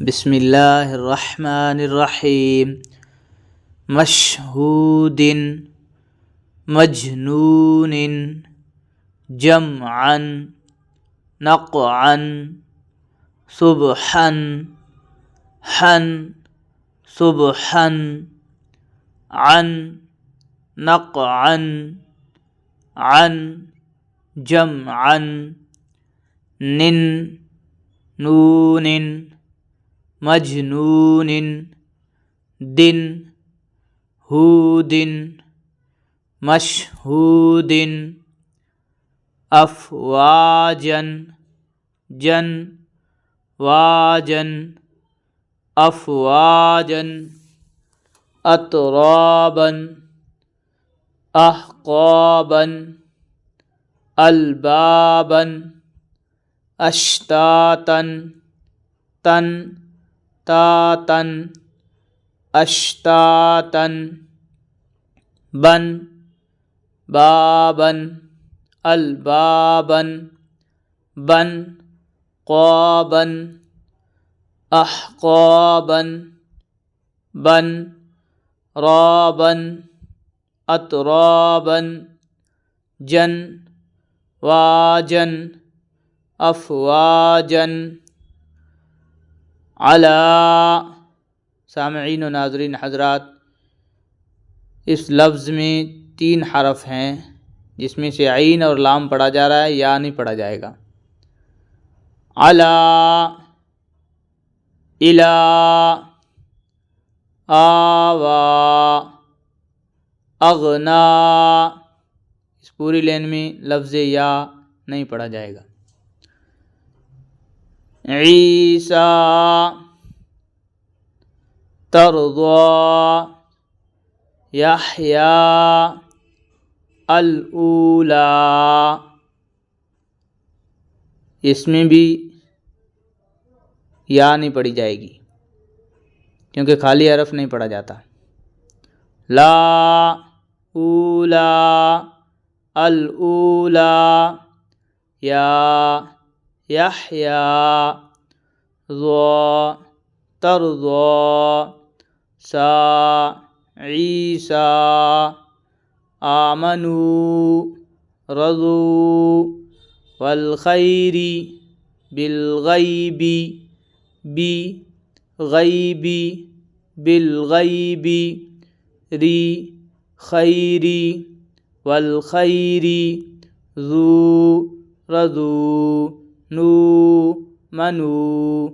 بسم اللہ الرحمن الرحیم مشہود مجنون جمعا نقعا صبحا حن صبحا عن نقعا عن جمعا نن نون مجنون دن ہود مشہود افواجا جن واجا افواجا اطرابا احقابا البابا اشتاتا تن تاتا اشتاتا بن بابا البابا بن قابا احقابا بن رابا اطرابا جن واجا افواجا علی۔ سامعین و ناظرین حضرات، اس لفظ میں 3 حرف ہیں جس میں سے عین اور لام پڑھا جا رہا ہے، یا نہیں پڑھا جائے گا۔ علی، الی، آوا، اغنا، اس پوری لین میں لفظ یا نہیں پڑھا جائے گا۔ عیسیٰ، ترضیٰ، یحییٰ، الاولیٰ، اس میں بھی یا نہیں پڑھی جائے گی کیونکہ خالی حرف نہیں پڑھا جاتا۔ لا، اولیٰ، الاولیٰ، یا، یحییٰ، ضا، ترضیٰ، سا، عیسیٰ، آمنوا، رضوا، والخیر، بالغیب، بی، غیب، بالغیب، ری، خیر، والخیر، ذو، رضوا، نو، منو،